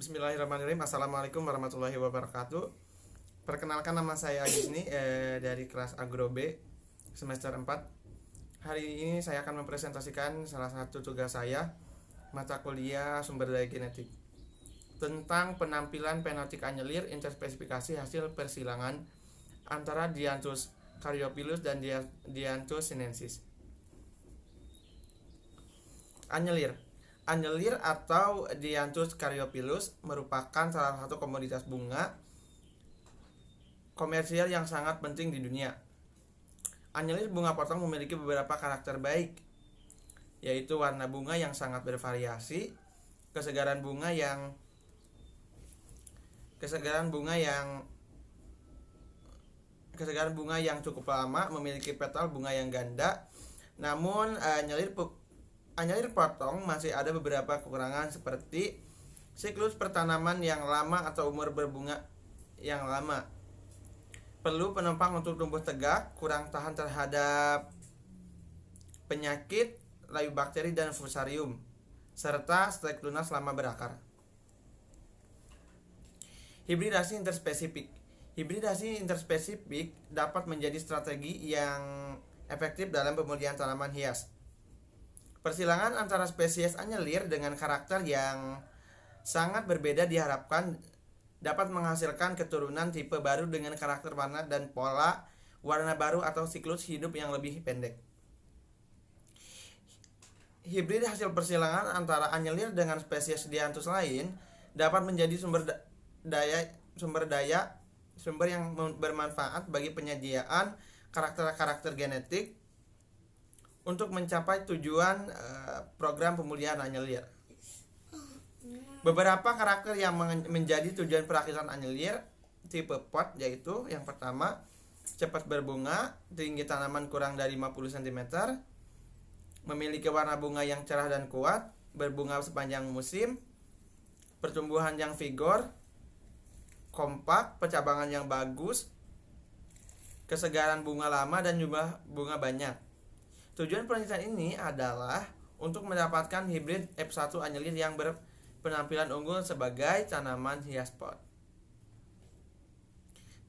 Bismillahirrahmanirrahim. Assalamualaikum warahmatullahi wabarakatuh. Perkenalkan, nama saya Agisni dari kelas Agro B semester 4. Hari ini saya akan mempresentasikan salah satu tugas saya, mata kuliah sumber daya genetik, tentang penampilan fenotik anyelir interspesifikasi hasil persilangan antara Dianthus caryophyllus dan Dianthus sinensis. Anyelir atau Dianthus caryophyllus merupakan salah satu komoditas bunga komersial yang sangat penting di dunia. Anyelir bunga potong memiliki beberapa karakter baik, yaitu warna bunga yang sangat bervariasi, kesegaran bunga yang cukup lama, memiliki petal bunga yang ganda. Namun anyelir potong masih ada beberapa kekurangan seperti siklus pertanaman yang lama atau umur berbunga yang lama. Perlu penopang untuk tumbuh tegak, kurang tahan terhadap penyakit, layu bakteri dan fusarium, serta stek lunas selama berakar. Hibridasi interspesifik dapat menjadi strategi yang efektif dalam pemulihan tanaman hias. Persilangan antara spesies anyelir dengan karakter yang sangat berbeda diharapkan dapat menghasilkan keturunan tipe baru dengan karakter warna dan pola warna baru atau siklus hidup yang lebih pendek. Hibrid hasil persilangan antara anyelir dengan spesies Dianthus lain dapat menjadi sumber yang bermanfaat bagi penyediaan karakter-karakter genetik untuk mencapai tujuan program pemulihan anyelir. Beberapa karakter yang menjadi tujuan perakitan anyelir tipe pot yaitu yang pertama, cepat berbunga, tinggi tanaman kurang dari 50 cm, memiliki warna bunga yang cerah dan kuat, berbunga sepanjang musim, pertumbuhan yang vigor, kompak, pencabangan yang bagus, kesegaran bunga lama dan jumlah bunga banyak. Tujuan penelitian ini adalah untuk mendapatkan hibrid F1 anyelir yang berpenampilan unggul sebagai tanaman hias pot.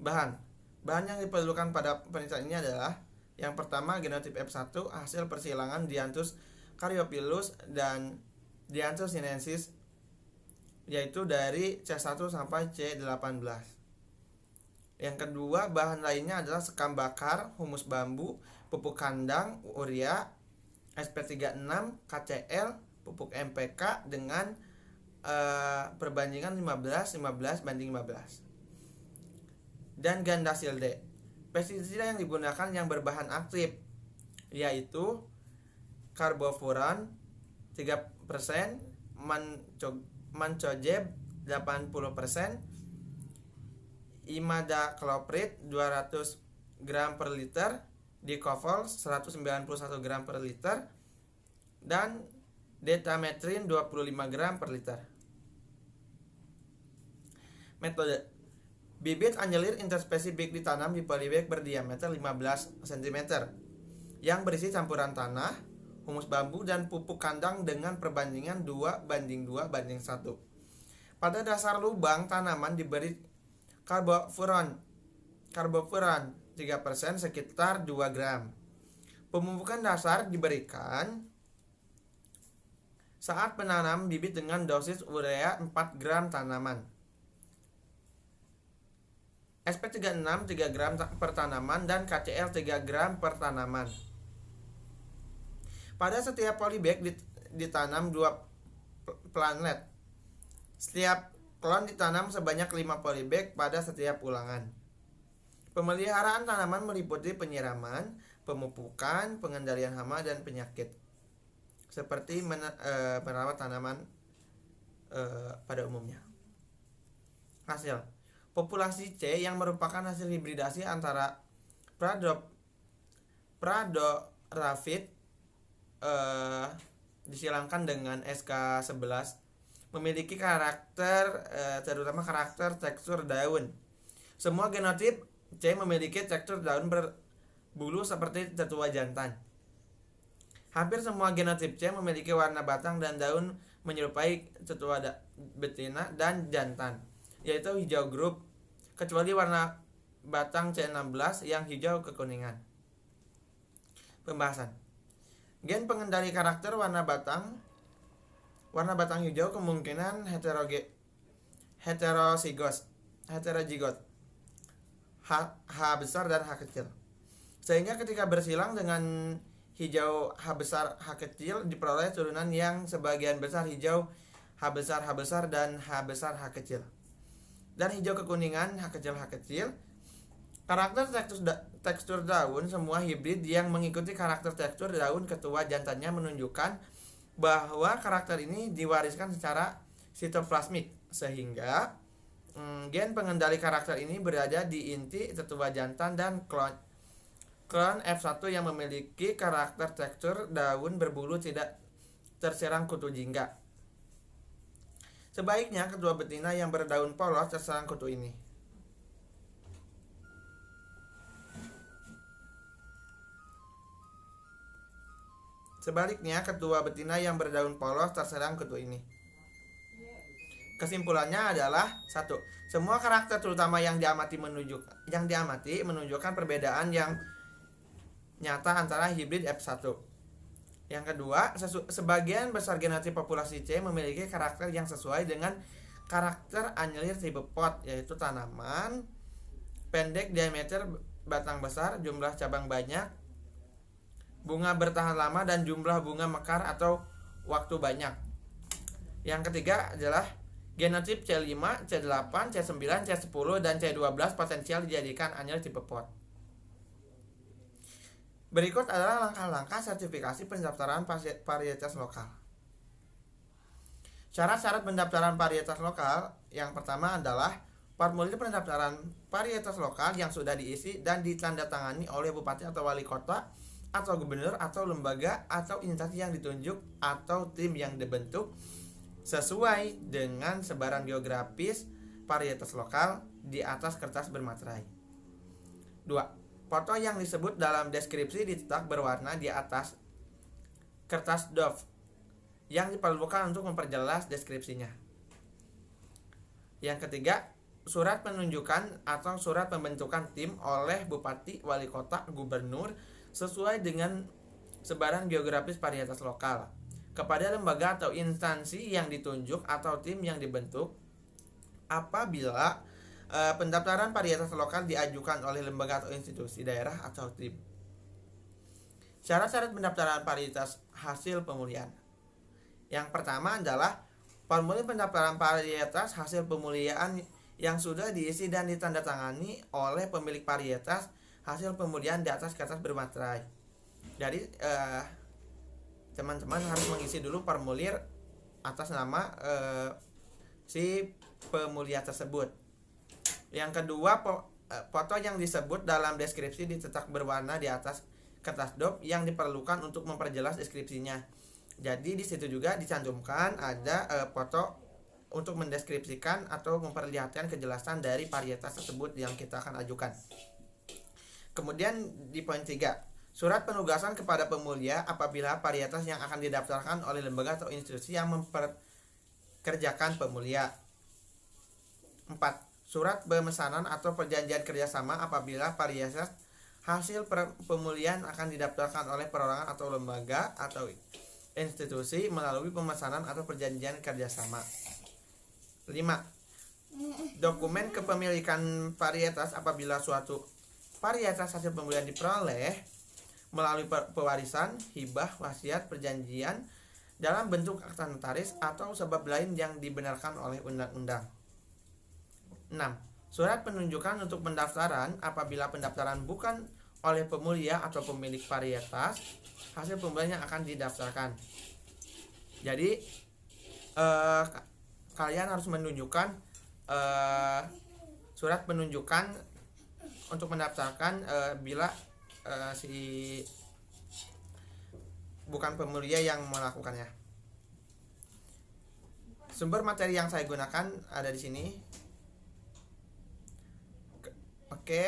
Bahan yang diperlukan pada penelitian ini adalah yang pertama, genotip F1 hasil persilangan Dianthus caryophyllus dan Dianthus sinensis, yaitu dari C1 sampai C18. Yang kedua, bahan lainnya adalah sekam bakar, humus bambu, pupuk kandang, urea, SP36, KCl, pupuk MPK dengan perbandingan 15:15. Dan Gandasil D. Pestisida yang digunakan yang berbahan aktif yaitu karbofuran 3%, mancozeb 80%, imidacloprid 200 gram per liter, dikofol 191 gram per liter, dan detametrin 25 gram per liter. Metode: bibit anyelir interspesifik ditanam di polybag berdiameter 15 cm yang berisi campuran tanah, humus bambu, dan pupuk kandang dengan perbandingan 2:2:1. Pada dasar lubang tanaman diberi karbofuran 3% sekitar 2 gram. Pemupukan dasar diberikan saat penanam bibit dengan dosis urea 4 gram tanaman, SP36 3 gram per tanaman, dan KCl 3 gram per tanaman. Pada setiap polybag ditanam 2 planlet. Setiap klon ditanam sebanyak 5 polybag pada setiap ulangan. Pemeliharaan tanaman meliputi penyiraman, pemupukan, pengendalian hama dan penyakit, seperti merawat tanaman pada umumnya. Hasil: populasi C yang merupakan hasil hibridasi antara Pradorafid disilangkan dengan SK11 memiliki karakter terutama karakter tekstur daun. Semua genotip C memiliki tekstur daun berbulu seperti tetua jantan. Hampir semua genotip C memiliki warna batang dan daun menyerupai tetua betina dan jantan, yaitu hijau grup, kecuali warna batang C16 yang hijau kekuningan. Pembahasan. Gen pengendali karakter warna batang hijau kemungkinan heterozigot, H besar dan H kecil. Sehingga ketika bersilang dengan hijau H besar H kecil diperoleh turunan yang sebagian besar hijau H besar dan H besar H kecil. Dan hijau kekuningan H kecil. Karakter tekstur daun semua hibrid yang mengikuti karakter tekstur daun ketua jantannya menunjukkan bahwa karakter ini diwariskan secara sitoplasmik, sehingga gen pengendali karakter ini berada di inti tetua jantan dan klon F1 yang memiliki karakter tekstur daun berbulu tidak terserang kutu jingga. Sebaiknya ketua betina yang berdaun polos terserang kutu ini. Sebaliknya, ketua betina yang berdaun polos terserang kutu ini. Kesimpulannya adalah 1. Semua karakter terutama yang diamati menunjukkan perbedaan yang nyata antara hibrid F1. Yang kedua, sebagian besar genotip populasi C memiliki karakter yang sesuai dengan karakter anyelir tipe pot, yaitu tanaman pendek, diameter batang besar, jumlah cabang banyak, bunga bertahan lama, dan jumlah bunga mekar atau waktu banyak. Yang ketiga adalah genotip C5, C8, C9, C10, dan C12 potensial dijadikan anyelir tipe pot. Berikut adalah langkah-langkah sertifikasi pendaftaran varietas lokal. Syarat-syarat pendaftaran varietas lokal yang pertama adalah formulir pendaftaran varietas lokal yang sudah diisi dan ditandatangani oleh bupati atau wali kota atau gubernur atau lembaga atau instansi yang ditunjuk atau tim yang dibentuk sesuai dengan sebaran geografis varietas lokal di atas kertas bermaterai. 2. Foto yang disebut dalam deskripsi dicetak berwarna di atas kertas doff yang diperlukan untuk memperjelas deskripsinya. Yang ketiga, surat penunjukan atau surat pembentukan tim oleh bupati, wali kota, gubernur sesuai dengan sebaran geografis varietas lokal kepada lembaga atau instansi yang ditunjuk atau tim yang dibentuk apabila pendaftaran varietas lokal diajukan oleh lembaga atau institusi daerah atau tim. Syarat-syarat pendaftaran varietas hasil pemulihan. Yang pertama adalah formulir pendaftaran varietas hasil pemulihan yang sudah diisi dan ditandatangani oleh pemilik varietas hasil pemulihan di atas kertas bermaterai. Jadi teman-teman harus mengisi dulu formulir atas nama si pemulia tersebut. Yang kedua, foto yang disebut dalam deskripsi dicetak berwarna di atas kertas dop yang diperlukan untuk memperjelas deskripsinya. Jadi di situ juga dicantumkan ada foto untuk mendeskripsikan atau memperlihatkan kejelasan dari varietas tersebut yang kita akan ajukan. Kemudian di poin 3, surat penugasan kepada pemulia apabila varietas yang akan didaftarkan oleh lembaga atau institusi yang memperkerjakan pemulia. 4. Surat pemesanan atau perjanjian kerjasama apabila varietas hasil pemulihan akan didaftarkan oleh perorangan atau lembaga atau institusi melalui pemesanan atau perjanjian kerjasama. 5. Dokumen kepemilikan varietas apabila suatu varietas hasil pemulihan diperoleh melalui pewarisan, hibah, wasiat, perjanjian dalam bentuk akta notaris atau sebab lain yang dibenarkan oleh undang-undang. 6. Surat penunjukan untuk pendaftaran apabila pendaftaran bukan oleh pemulia atau pemilik varietas hasil pemulihan yang akan didaftarkan. Jadi kalian harus menunjukkan surat penunjukan untuk mendaftarkan bila si bukan pemulia yang melakukannya. Sumber materi yang saya gunakan ada di sini. Oke,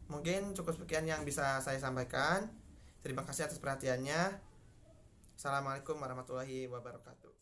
mungkin cukup sekian yang bisa saya sampaikan. Terima kasih atas perhatiannya. Assalamualaikum warahmatullahi wabarakatuh.